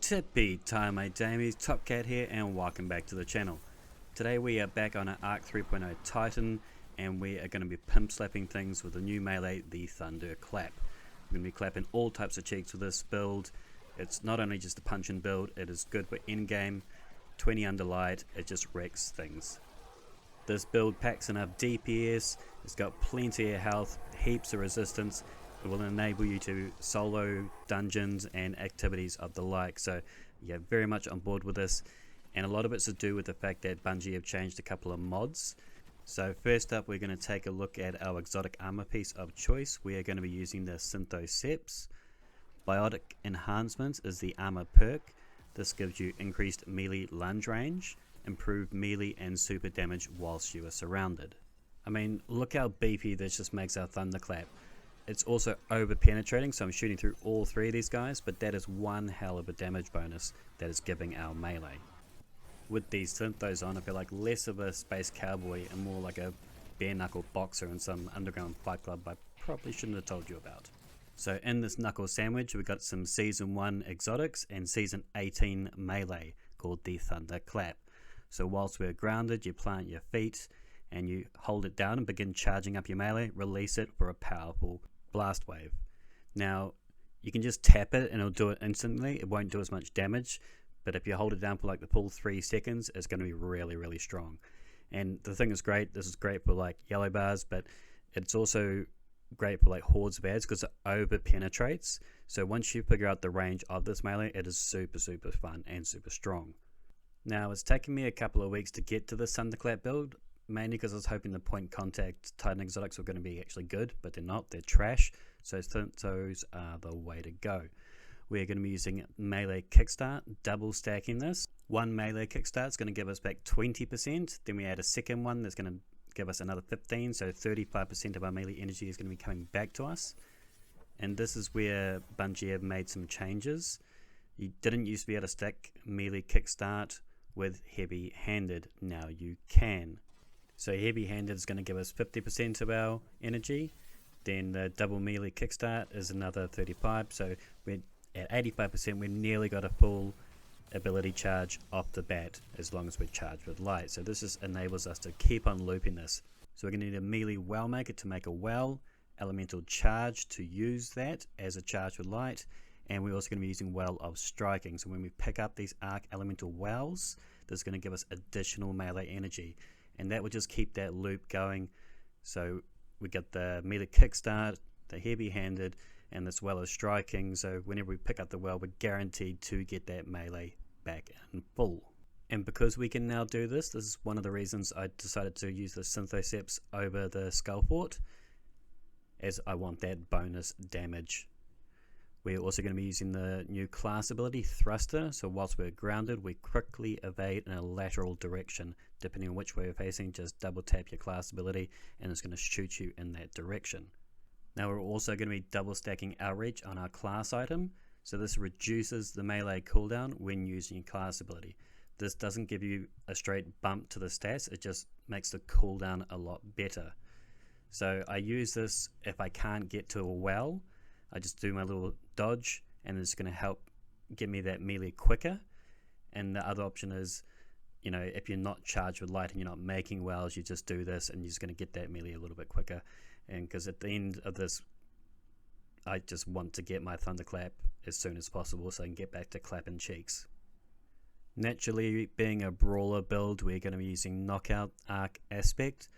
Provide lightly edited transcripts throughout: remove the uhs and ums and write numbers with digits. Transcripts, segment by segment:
Tippy time, my damies, Top Cat here, and welcome back to the channel. Today we are back on an Arc 3.0 Titan, and we are going to be pimp slapping things with a new melee, the Thunderclap. We're going to be clapping all types of cheeks with this build. It's not only just a punch and build, it is good for in-game, 20 under light, it just wrecks things. This build packs enough DPS, it's got plenty of health, heaps of resistance. It will enable you to solo dungeons and activities of the like, so yeah, very much on board with this. And a lot of it's to do with the fact that Bungie have changed a couple of mods. So first up, we're going to take a look at our exotic armor piece of choice. We are going to be using the Synthoceps. Biotic Enhancements is the armor perk. This gives you increased melee lunge range, improved melee and super damage whilst you are surrounded. I mean, look how beefy this just makes our Thunderclap. It's also over penetrating, so I'm shooting through all three of these guys, but that is one hell of a damage bonus that is giving our melee. With these synthos on, I feel like less of a space cowboy and more like a bare knuckle boxer in some underground fight club I probably shouldn't have told you about. So in this knuckle sandwich, we got some season 1 exotics and season 18 melee called the Thunderclap. So whilst we're grounded, you plant your feet and you hold it down and begin charging up your melee, release it for a powerful blast wave. Now you can just tap it and it'll do it instantly. It won't do as much damage, but if you hold it down for like the full 3 seconds, it's going to be really strong. And the thing is great, this is great for like yellow bars, but it's also great for like hordes of ads because it over penetrates. So once you figure out the range of this melee, it is super fun and super strong. Now it's taken me a couple of weeks to get to this Thunderclap build, mainly because I was hoping the point contact Titan exotics were going to be actually good, but they're not, they're trash. So those are the way to go. We're going to be using melee kickstart, double stacking this. One melee kickstart is going to give us back 20%, then we add a second one that's going to give us another 15, so 35% of our melee energy is going to be coming back to us. And this is where Bungie have made some changes. You didn't used to be able to stack melee kickstart with heavy handed, now you can. So heavy handed is going to give us 50% of our energy, then the double melee kickstart is another 35, so we're at 85%, we've nearly got a full ability charge off the bat as long as we're charged with light. So this just enables us to keep on looping this. So we're going to need a melee well maker to make a well, elemental charge to use that as a charge with light, and we're also going to be using well of striking. So when we pick up these arc elemental wells, this is going to give us additional melee energy, and that will just keep that loop going. So we get the melee kickstart, the heavy handed, and as well as striking, so whenever we pick up the well, we're guaranteed to get that melee back in full. And because we can now do this, this is one of the reasons I decided to use the Synthoceps over the Skullfort, as I want that bonus damage. We're also going to be using the new class ability, Thruster, so whilst we're grounded, we quickly evade in a lateral direction. Depending on which way we're facing, just double tap your class ability and it's going to shoot you in that direction. Now we're also going to be double stacking Outreach on our class item, so this reduces the melee cooldown when using your class ability. This doesn't give you a straight bump to the stats, it just makes the cooldown a lot better. So I use this if I can't get to a well, I just do my little dodge and it's going to help get me that melee quicker. And the other option is, you know, if you're not charged with light and you're not making wells, you just do this and you're just going to get that melee a little bit quicker. And because at the end of this, I just want to get my Thunderclap as soon as possible so I can get back to clapping cheeks. Naturally, being a brawler build, we're going to be using knockout arc aspect.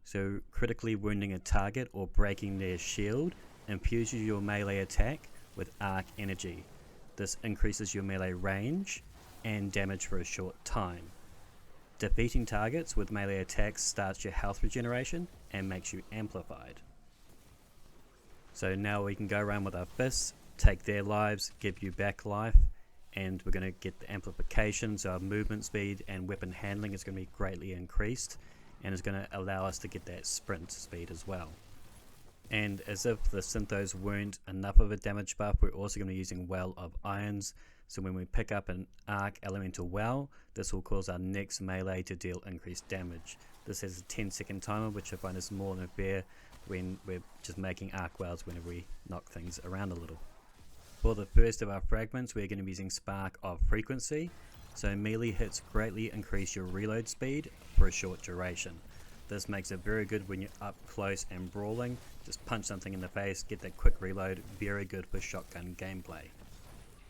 So critically wounding a target or breaking their shield infuses your melee attack with arc energy. This increases your melee range and damage for a short time. Defeating targets with melee attacks starts your health regeneration and makes you amplified. So now we can go around with our fists, take their lives, give you back life, and we're going to get the amplification, so our movement speed and weapon handling is going to be greatly increased, and is going to allow us to get that sprint speed as well. And as if the synthos weren't enough of a damage buff, we're also going to be using Well of Irons. So when we pick up an Arc Elemental Well, this will cause our next melee to deal increased damage. This has a 10-second timer, which I find is more than fair when we're just making Arc Wells whenever we knock things around a little. For the first of our fragments, we're going to be using Spark of Frequency. So melee hits greatly increase your reload speed for a short duration. This makes it very good when you're up close and brawling. Just punch something in the face, get that quick reload, very good for shotgun gameplay.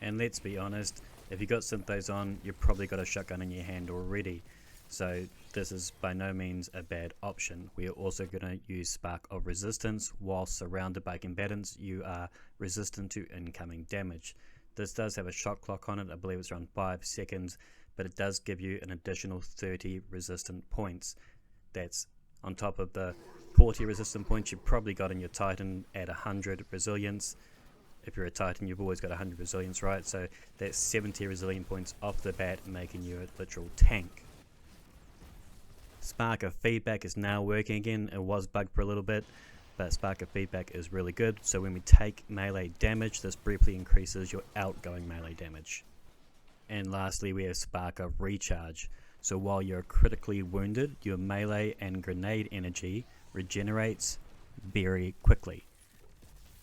And let's be honest, if you got Synthos on, you've probably got a shotgun in your hand already. So this is by no means a bad option. We are also going to use Spark of Resistance. While surrounded by combatants, you are resistant to incoming damage. This does have a shot clock on it, I believe it's around 5 seconds, but it does give you an additional 30 resistant points. That's on top of the 40 resistant points you've probably got in your Titan at 100 resilience. If you're a Titan, you've always got 100 resilience, right? So that's 70 resilient points off the bat, making you a literal tank. Spark of Feedback is now working again. It was bugged for a little bit, but Spark of Feedback is really good. So when we take melee damage, this briefly increases your outgoing melee damage. And lastly, we have Spark of Recharge. So while you're critically wounded, your melee and grenade energy regenerates very quickly.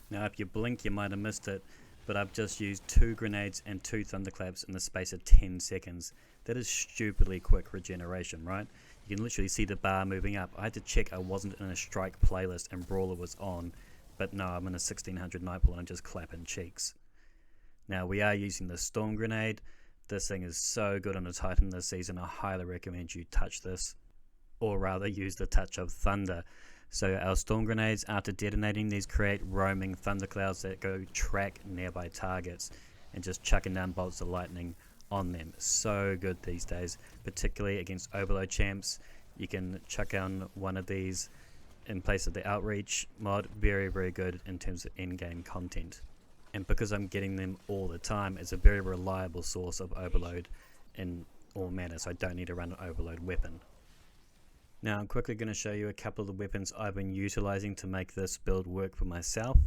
Now if you blink, you might have missed it, but I've just used 2 grenades and 2 Thunderclaps in the space of 10 seconds. That is stupidly quick regeneration, right? You can literally see the bar moving up. I had to check I wasn't in a strike playlist and Brawler was on, but no, I'm in a 1600 Nightfall and I'm just clapping cheeks. Now we are using the Storm Grenade. This thing is so good on a Titan this season. I highly recommend you touch this, or rather use the Touch of Thunder. So our Storm Grenades, after detonating these, create roaming thunderclouds that go track nearby targets and just chucking down bolts of lightning on them. So good these days, particularly against Overload champs. You can chuck on one of these in place of the Outreach mod. Very, very good in terms of in-game content. And because I'm getting them all the time, it's a very reliable source of Overload in all manners, so I don't need to run an Overload weapon. Now I'm quickly going to show you a couple of the weapons I've been utilizing to make this build work for myself.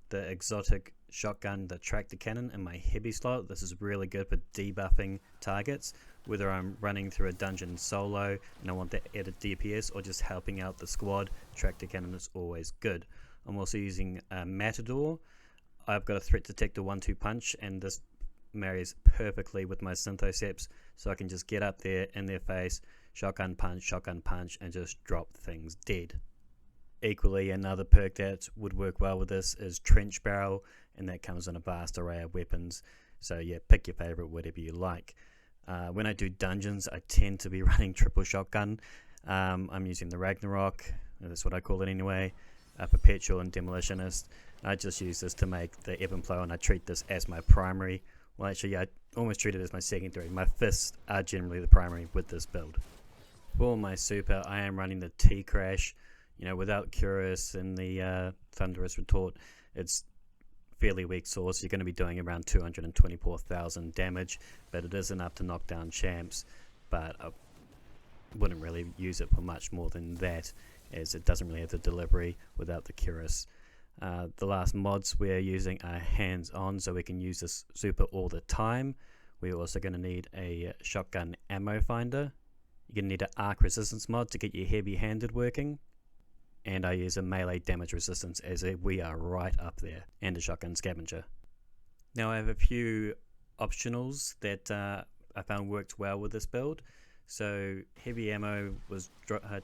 The exotic shotgun, the tractor cannon in my heavy slot. This is really good for debuffing targets, whether I'm running through a dungeon solo and I want that added DPS or just helping out the squad. Tractor cannon is always good. I'm also using a Matador. I've got a threat detector 1-2 punch, and this marries perfectly with my Synthoceps, so I can just get up there in their face, shotgun punch, and just drop things dead. Equally, another perk that would work well with this is Trench Barrel, and that comes in a vast array of weapons. So yeah, pick your favorite, whatever you like. When I do dungeons, I tend to be running triple shotgun. I'm using the Ragnarok, that's what I call it anyway, Perpetual and Demolitionist. I just use this to make the Ebb and Flow, and I treat this as my primary. Well, actually, I almost treat it as my secondary. My fists are generally the primary with this build. For my super, I am running the T-Crash. You know, without Curious and the Thunderous Retort, it's fairly weak source. You're going to be doing around 224,000 damage, but it is enough to knock down champs. But I wouldn't really use it for much more than that, as it doesn't really have the delivery without the Curious. The last mods we're using are hands-on, so we can use this super all the time. We're also going to need a shotgun ammo finder. You're going to need an arc resistance mod to get your heavy-handed working. And I use a melee damage resistance, as we are right up there, and a shotgun scavenger. Now I have a few optionals that I found worked well with this build. So heavy ammo was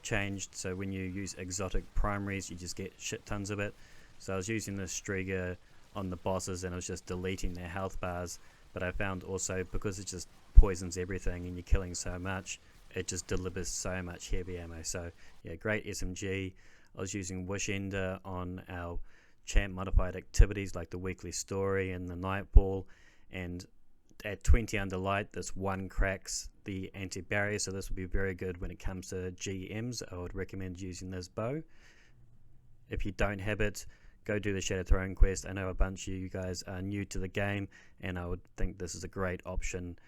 changed, so when you use exotic primaries you just get shit tons of it. So I was using this Striga on the bosses and I was just deleting their health bars, but I found also because it just poisons everything and you're killing so much, it just delivers so much heavy ammo. So yeah, great SMG. I was using Wish Ender on our champ modified activities like the weekly story and the Nightfall, and at 20 under light this one cracks the anti-barrier, so this will be very good when it comes to GMs. I would recommend using this bow. If you don't have it, go do the Shadow Throne quest. I know a bunch of you guys are new to the game, and I would think this is a great option,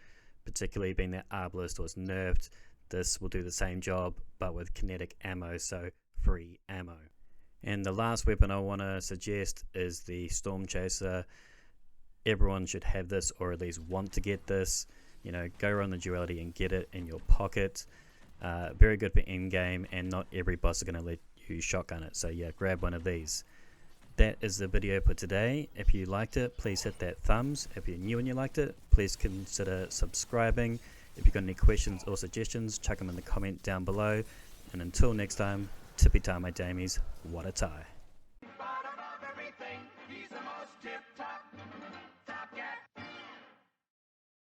particularly being that Arbalist was nerfed. This will do the same job but with kinetic ammo, so free ammo. And the last weapon I want to suggest is the Storm Chaser. Everyone should have this, or at least want to get this. You know, go around the duality and get it in your pocket. Very good for in-game, and not every boss is going to let you shotgun it, so yeah, grab one of these. that is the video for today. If you liked it, please hit that thumbs. If you're new and you liked it, please consider subscribing. If you've got any questions or suggestions, chuck them in the comment down below. And until next time, tippy tie my damies, what a tie. Bottom of everything, he's the most tip-top